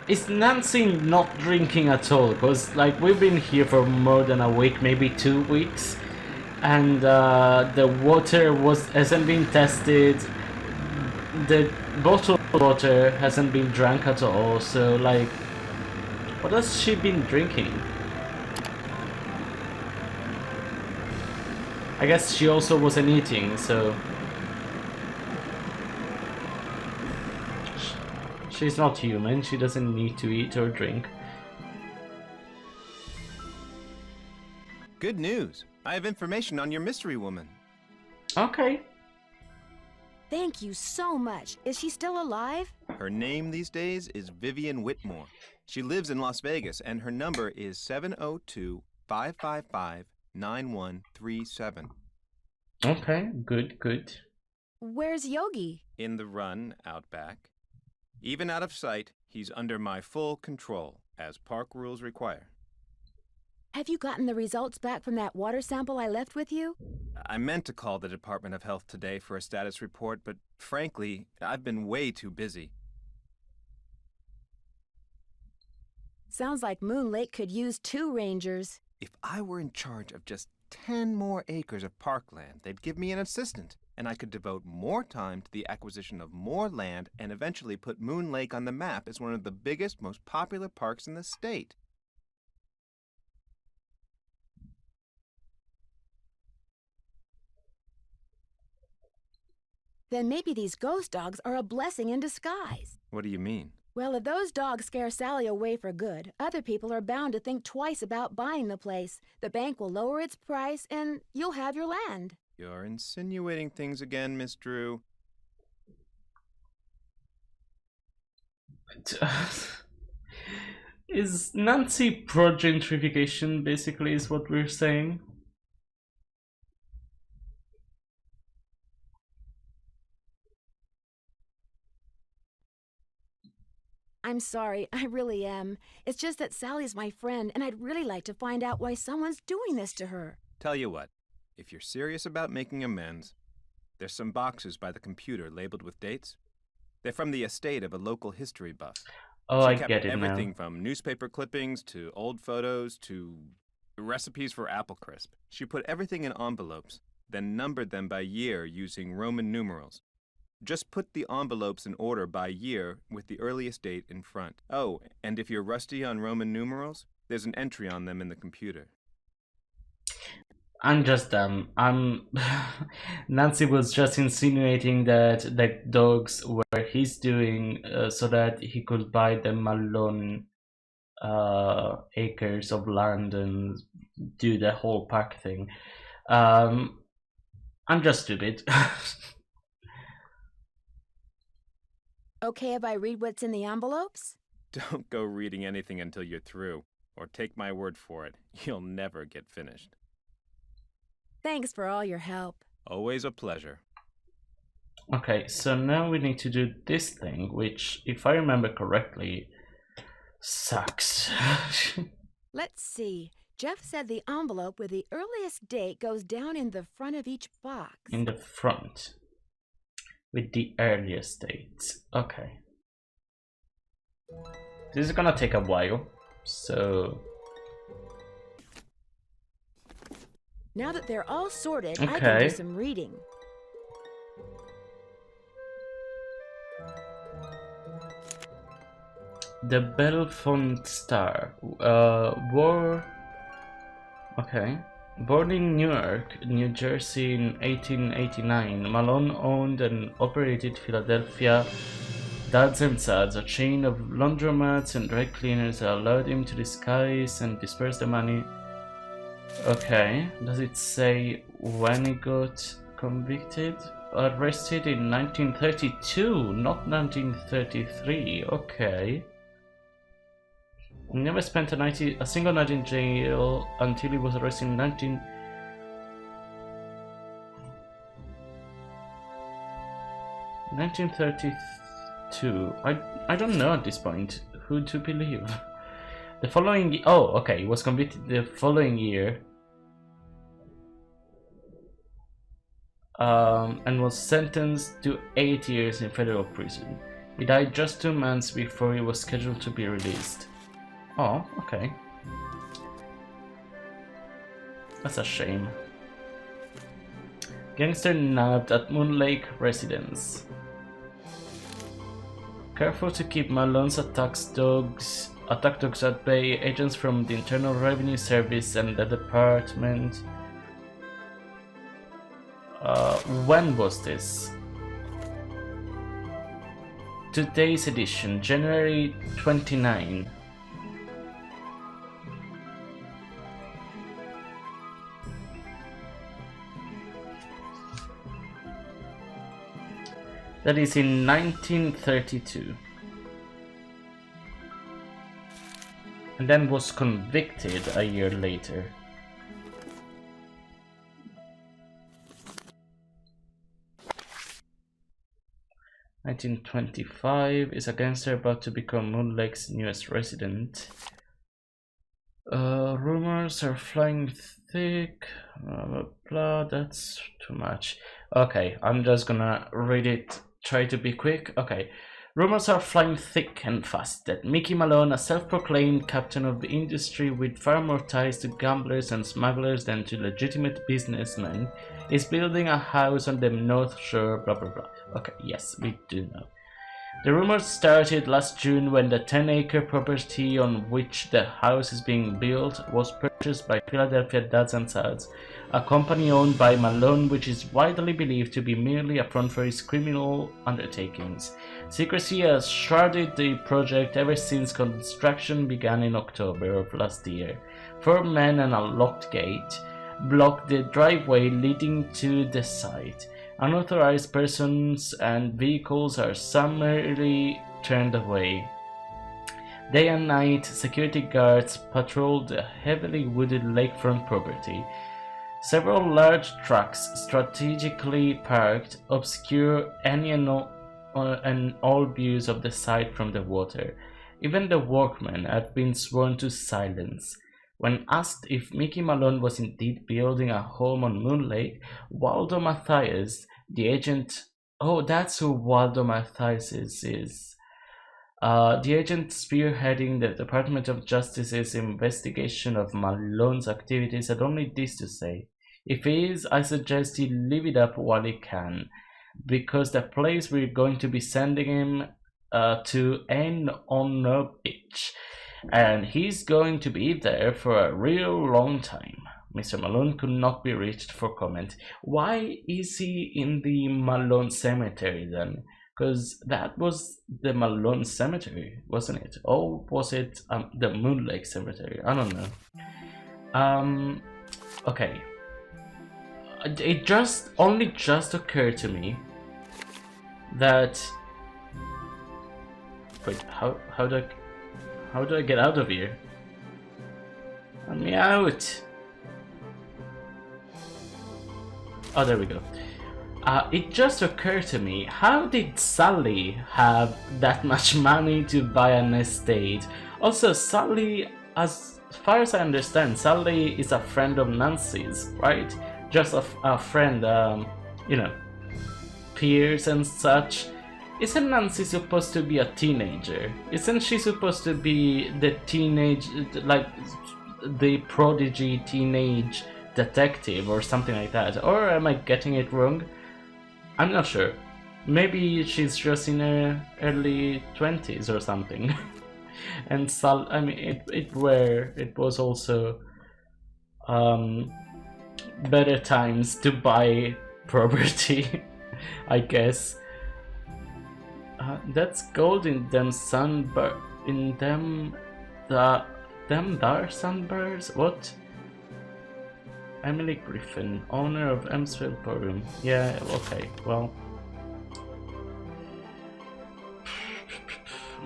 Is Nancy not drinking at all? Because like we've been here for more than a week, maybe 2 weeks, and the water hasn't been tested. The bottled water hasn't been drank at all. So like, what has she been drinking? I guess she also wasn't eating, so she's not human. She doesn't need to eat or drink. Good news. I have information on your mystery woman. Okay. Thank you so much. Is she still alive? Her name these days is Vivian Whitmore. She lives in Las Vegas, and her number is 702-555-9137. Okay, good. Where's Yogi? In the run out back. Even out of sight, he's under my full control, as park rules require. Have you gotten the results back from that water sample I left with you? I meant to call the Department of Health today for a status report, but frankly, I've been way too busy. Sounds like Moon Lake could use 2 rangers. If I were in charge of just 10 more acres of parkland, they'd give me an assistant, and I could devote more time to the acquisition of more land and eventually put Moon Lake on the map as one of the biggest, most popular parks in the state. Then maybe these ghost dogs are a blessing in disguise. What do you mean? Well, if those dogs scare Sally away for good, other people are bound to think twice about buying the place. The bank will lower its price, and you'll have your land. You're insinuating things again, Miss Drew. Is Nancy pro-gentrification basically is what we're saying? I'm sorry, I really am. It's just that Sally's my friend, and I'd really like to find out why someone's doing this to her. Tell you what, if you're serious about making amends, there's some boxes by the computer labeled with dates. They're from the estate of a local history buff. Oh, She I kept get it everything now. from newspaper clippings to old photos to recipes for apple crisp. She put everything in envelopes, then numbered them by year using Roman numerals. Just put the envelopes in order by year with the earliest date in front. Oh, and if you're rusty on Roman numerals, there's an entry on them in the computer. I'm just I'm Nancy was just insinuating that the dogs were he's doing so that he could buy the Malone acres of land and do the whole park thing. I'm just stupid. Okay if I read what's in the envelopes? Don't go reading anything until you're through, or take my word for it, you'll never get finished. Thanks for all your help. Always a pleasure. Okay, so now we need to do this thing, which, if I remember correctly, sucks. Let's see. Jeff said the envelope with the earliest date goes down in the front of each box. In the front. With the earliest date. Okay. This is gonna take a while, so... Now that they're all sorted, I can Okay. do some reading. The Bellefonte Star. Okay. Born in Newark, New Jersey in 1889, Malone owned and operated Philadelphia Dads and Sads, a chain of laundromats and dry cleaners that allowed him to disguise and disperse the money. Okay, does it say when he got convicted? Arrested in 1932, not 1933. Okay. He never spent a single night in jail until he was arrested in 1932. I don't know at this point who to believe. The following... Oh, okay, he was convicted the following year. And was sentenced to 8 years in federal prison. He died just 2 months before he was scheduled to be released. Oh, okay. That's a shame. Gangster nabbed at Moon Lake residence. Careful to keep Malone's attack dogs at bay, agents from the Internal Revenue Service and the department. When was this? Today's edition, January 29. That is in 1932. And then was convicted a year later. (1925) is a gangster about to become Moon Lake's newest resident. Rumors are flying thick. Blah, blah, blah. That's too much. Okay, I'm just gonna read it. Try to be quick. Okay. Rumors are flying thick and fast that Mickey Malone, a self-proclaimed captain of the industry with far more ties to gamblers and smugglers than to legitimate businessmen, is building a house on the North Shore, blah blah blah. Okay, yes, we do know. The rumors started last June when the 10-acre property on which the house is being built was purchased by Philadelphia Dads and Sons, a company owned by Malone which is widely believed to be merely a front for his criminal undertakings. Secrecy has shrouded the project ever since construction began in October of last year. 4 men and a locked gate block the driveway leading to the site. Unauthorized persons and vehicles are summarily turned away. Day and night, security guards patrol the heavily wooded lakefront property. Several large trucks strategically parked obscure any and all views of the site from the water. Even the workmen have been sworn to silence. When asked if Mickey Malone was indeed building a home on Moon Lake, Waldo Mathias, the agent... Oh, that's who Waldo Mathias is. The agent spearheading the Department of Justice's investigation of Malone's activities had only this to say. If he is, I suggest he live it up while he can, because the place we're going to be sending him to end on a beach. And he's going to be there for a real long time. Mr. Malone could not be reached for comment. Why is he in the Malone Cemetery then? Because that was the Malone Cemetery, wasn't it? Or was it the Moon Lake Cemetery? I don't know. Okay. It just occurred to me that... Wait, how do I get out of here? Let me out! Oh, there we go. It just occurred to me, how did Sally have that much money to buy an estate? Also, Sally, as far as I understand, Sally is a friend of Nancy's, right? Just a friend, you know, peers and such. Isn't Nancy supposed to be a teenager? Isn't she supposed to be the teenage, like, the prodigy teenage detective or something like that? Or am I getting it wrong? I'm not sure. Maybe she's just in her early 20s or something. And I mean, it was also better times to buy property, I guess. That's gold in them dar sunbirds. What? Emily Griffin, owner of Emsville Ballroom. Yeah, okay, well.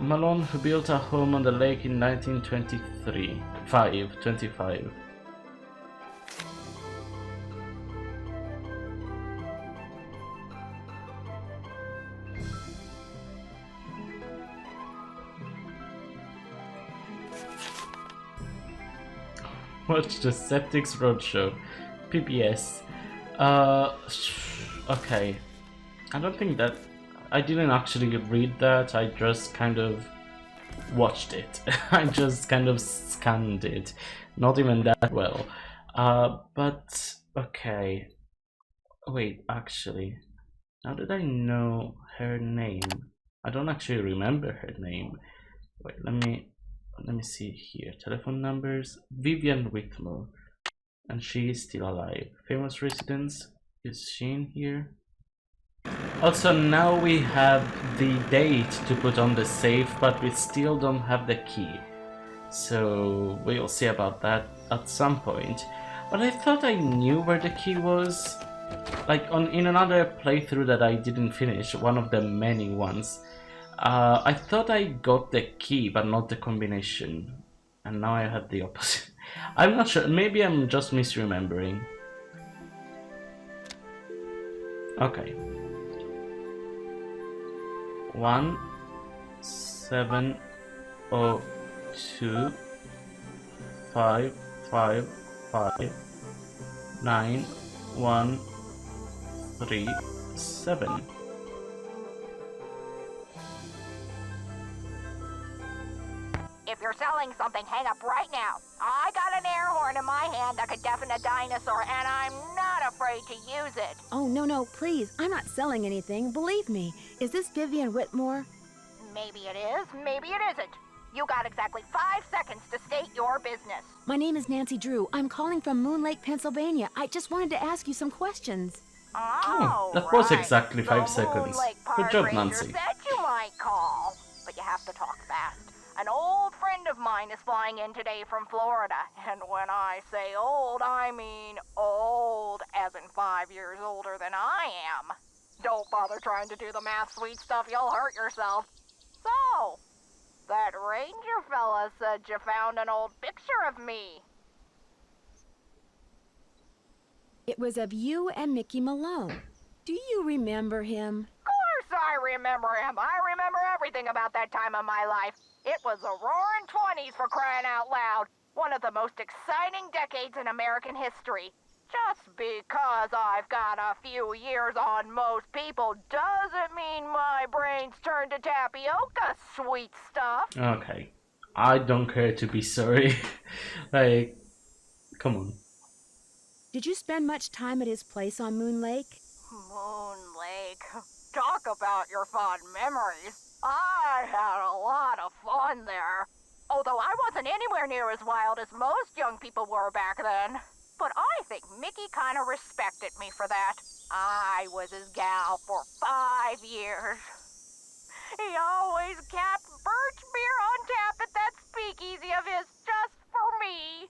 Malone, who built a home on the lake in 1925. Watch the Septics Roadshow. PBS. Okay. I don't think that... I didn't actually read that, I just kind of watched it. I just kind of scanned it. Not even that well. But okay. Wait, actually, now that I know her name, I don't actually remember her name. Wait, let me see here. Telephone numbers. Vivian Whitmore, and she is still alive. Famous residence. Is she in here? Also, now we have the date to put on the safe, but we still don't have the key. So we'll see about that at some point. But I thought I knew where the key was. Like in another playthrough that I didn't finish, one of the many ones, I thought I got the key but not the combination, and now I have the opposite. I'm not sure, maybe I'm just misremembering. Okay. 1702 555 9137. If you're selling something, hang up right now. I got an air horn in my hand that could deafen a dinosaur, and I'm not afraid to use it. Oh, no, please. I'm not selling anything. Believe me. Is this Vivian Whitmore? Maybe it is, maybe it isn't. You got exactly 5 seconds to state your business. My name is Nancy Drew. I'm calling from Moon Lake, Pennsylvania. I just wanted to ask you some questions. Oh, that was right. exactly 5 The seconds. Moon Lake Good Park job, Ranger Nancy. said you might call, but you have to talk fast. An old friend of mine is flying in today from Florida, and when I say old, I mean old, as in 5 years older than I am. Don't bother trying to do the math, sweet stuff, you'll hurt yourself. So, that ranger fella said you found an old picture of me. It was of you and Mickey Malone. Do you remember him? Of course I remember him. I remember everything about that time of my life. It was the roaring 20s, for crying out loud. One of the most exciting decades in American history. Just because I've got a few years on most people doesn't mean my brain's turned to tapioca, sweet stuff. Okay. I don't care to be sorry. Like, come on. Did you spend much time at his place on Moon Lake? Moon Lake. Talk about your fond memories. I had a lot of fun there. Although I wasn't anywhere near as wild as most young people were back then. But I think Mickey kind of respected me for that. I was his gal for 5 years. He always kept birch beer on tap at that speakeasy of his just for me.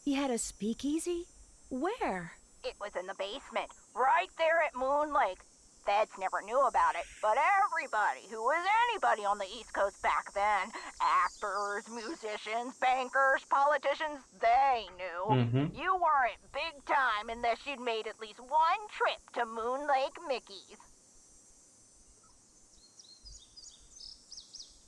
He had a speakeasy? Where? It was in the basement, right there at Moon Lake. Feds never knew about it, but everybody who was anybody on the East Coast back then, actors, musicians, bankers, politicians, they knew. You weren't big time unless you'd made at least one trip to Moon Lake Mickey's.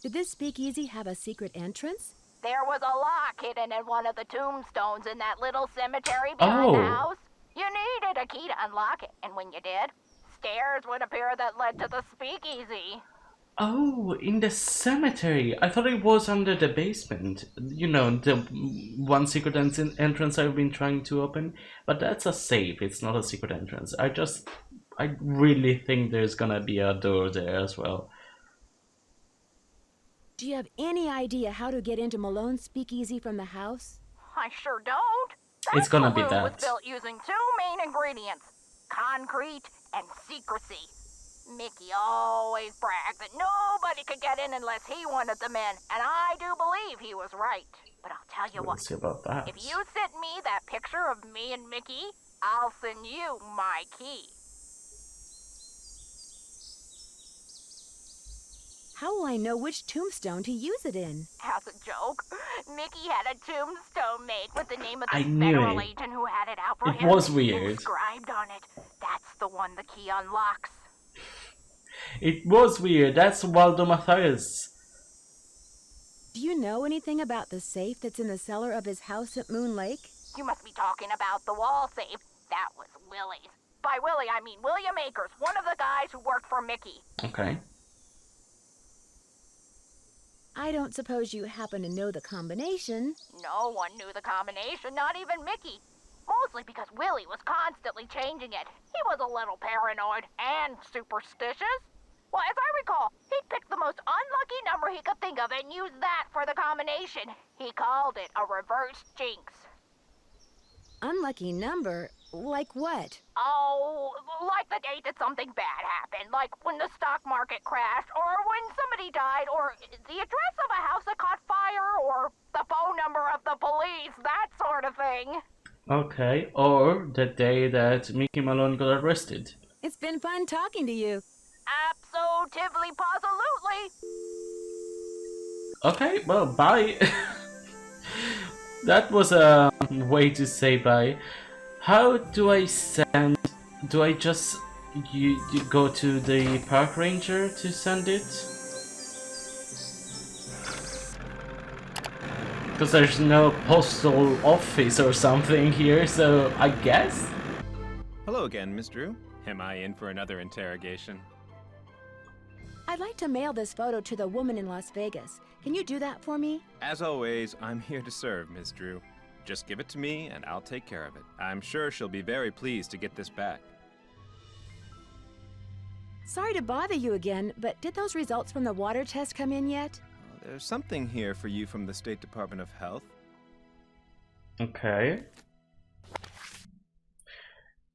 Did this speakeasy have a secret entrance? There was a lock hidden in one of the tombstones in that little cemetery behind the house. You needed a key to unlock it, and when you did, stairs would appear that led to the speakeasy. Oh, in the cemetery. I thought it was under the basement. You know, the one secret entrance I've been trying to open. But that's a safe, it's not a secret entrance. I really think there's gonna be a door there as well. Do you have any idea how to get into Malone's speakeasy from the house? I sure don't. It's gonna be saloon that. was built using 2 main ingredients, concrete and secrecy. Mickey always bragged that nobody could get in unless he wanted them in, and I do believe he was right. But I'll tell you We'll what, see about that. if you send me that picture of me and Mickey, I'll send you my key. How will I know which tombstone to use it in? As a joke, Mickey had a tombstone made with the name of the I knew federal it. agent who had it out for It him. was weird. Inscribed on it. That's the one the key unlocks. It was weird. That's Waldo Mathias. Do you know anything about the safe that's in the cellar of his house at Moon Lake? You must be talking about the wall safe. That was Willie's. By Willie, I mean William Akers, one of the guys who worked for Mickey. Okay. I don't suppose you happen to know the combination. No one knew the combination, not even Mickey. Mostly because Willie was constantly changing it. He was a little paranoid and superstitious. Well, as I recall, he'd pick the most unlucky number he could think of and use that for the combination. He called it a reverse jinx. Unlucky number? Like what? Oh, like the date that something bad happened, like when the stock market crashed, or when somebody died, or the address of a house that caught fire, or the phone number of the police, that sort of thing. Okay, or the day that Mickey Malone got arrested. It's been fun talking to you. Absolutely, positively. Okay, well, bye. That was a way to say bye. How do I send? Do I just you go to the park ranger to send it? Because there's no postal office or something here, so I guess? Hello again, Miss Drew. Am I in for another interrogation? I'd like to mail this photo to the woman in Las Vegas. Can you do that for me? As always, I'm here to serve, Miss Drew. Just give it to me and I'll take care of it. I'm sure she'll be very pleased to get this back. Sorry to bother you again, but did those results from the water test come in yet? There's something here for you from the State Department of Health. Okay.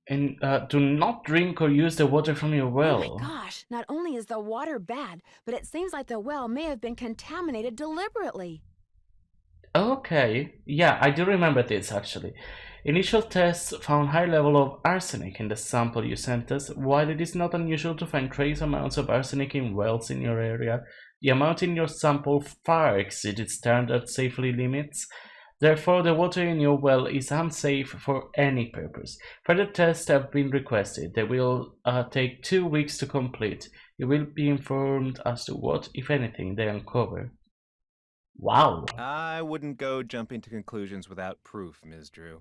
And do not drink or use the water from your well. Oh my gosh, not only is the water bad, but it seems like the well may have been contaminated deliberately. Okay, yeah, I do remember this actually. Initial tests found high level of arsenic in the sample you sent us. While it is not unusual to find trace amounts of arsenic in wells in your area, the amount in your sample far exceeded standard safety limits. Therefore, the water in your well is unsafe for any purpose. Further tests have been requested. They will take 2 weeks to complete. You will be informed as to what, if anything, they uncover. Wow. I wouldn't go jumping to conclusions without proof, Ms. Drew.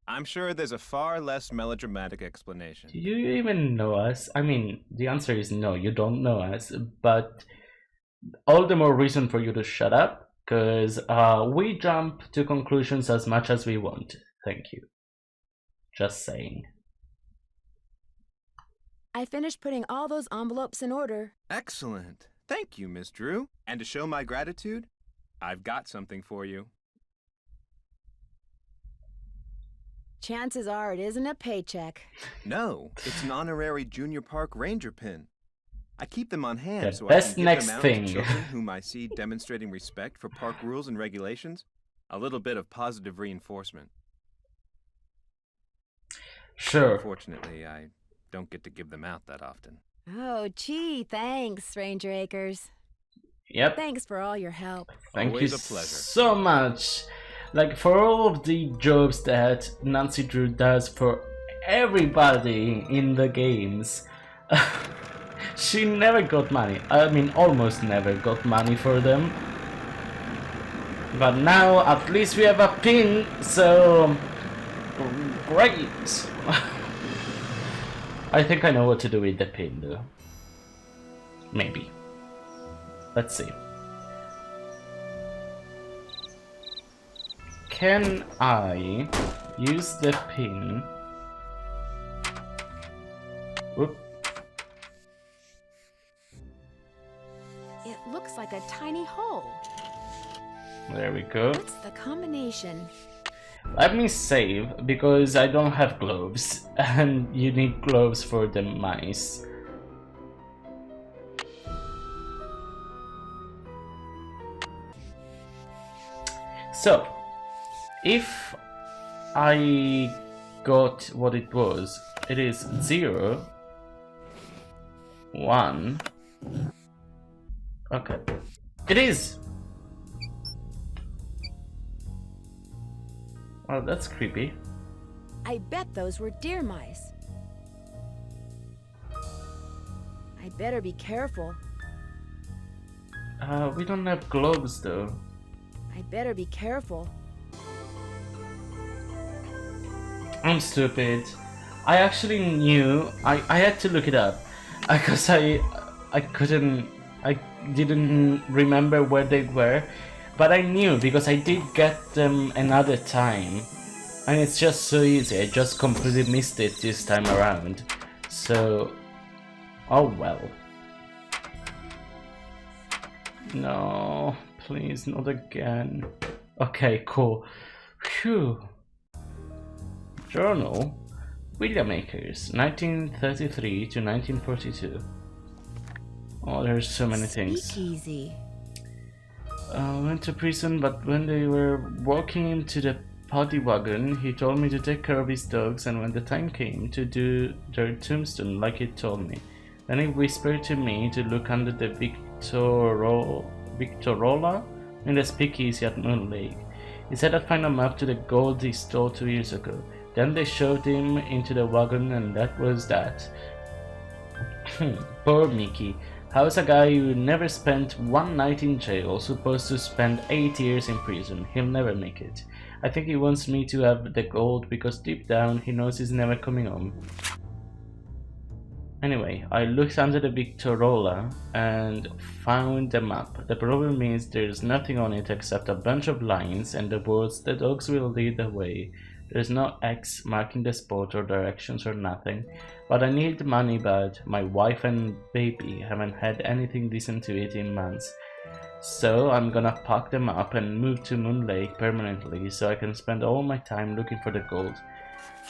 I'm sure there's a far less melodramatic explanation. Do you even know us? I mean, the answer is no, you don't know us, but all the more reason for you to shut up, because we jump to conclusions as much as we want. Thank you. Just saying. I finished putting all those envelopes in order. Excellent. Thank you, Miss Drew. And to show my gratitude, I've got something for you. Chances are it isn't a paycheck. No, it's an honorary Junior Park Ranger pin. I keep them on hand The so best I can next give them out thing. to children whom I see demonstrating respect for park rules and regulations. A little bit of positive reinforcement. Sure. Unfortunately, I don't get to give them out that often. Oh, gee, thanks, Ranger Akers. Yep. Thanks for all your help. Thank Always you a pleasure. so much. Like, for all of the jobs that Nancy Drew does for everybody in the games, she never got money. I mean, almost never got money for them. But now, at least we have a pin, so great. I think I know what to do with the pin, though. Maybe. Let's see. Can I use the pin? Whoop. It looks like a tiny hole. There we go. What's the combination? Let me save because I don't have gloves and you need gloves for the mice. So, if I got what it was, it is 0, 1. Okay, it is. Oh, that's creepy. I bet those were deer mice. I better be careful. We don't have gloves though. I better be careful. I'm stupid. I actually knew. I had to look it up because I didn't remember where they were, but I knew because I did get them another time, and it's just so easy. I just completely missed it this time around. So, oh well. No, please not again. Okay, cool. Phew. Journal. Williamakers, 1933 to 1942. Oh, there's so many things. Speakeasy. Went to prison, but when they were walking into the paddy wagon, he told me to take care of his dogs, and when the time came to do their tombstone like he told me, then he whispered to me to look under the Victorola in the speakeasy at Moon Lake. He said I'd find a map to the gold he stole 2 years ago. Then they shoved him into the wagon, and that was that. Poor Mickey. How's a guy who never spent one night in jail supposed to spend 8 years in prison? He'll never make it. I think he wants me to have the gold because deep down he knows he's never coming home. Anyway, I looked under the Victorola and found the map. The problem is there's nothing on it except a bunch of lines and the words "the dogs will lead the way." There's no X marking the spot or directions or nothing. But I need money bad. My wife and baby haven't had anything decent to eat in months. So I'm gonna pack them up and move to Moon Lake permanently so I can spend all my time looking for the gold.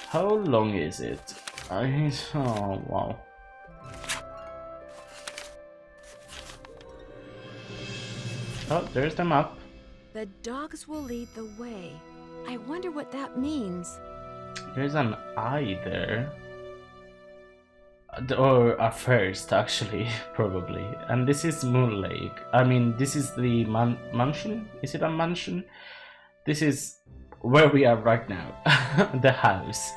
How long is it? Oh wow. Oh, there's the map. The dogs will lead the way. I wonder what that means. There's an eye there. Or a first, actually, probably. And this is Moon Lake. I mean, this is the mansion? Is it a mansion? This is where we are right now. The house.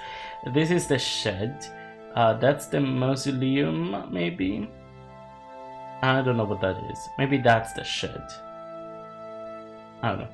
This is the shed. That's the mausoleum, maybe? I don't know what that is. Maybe that's the shed. I don't know.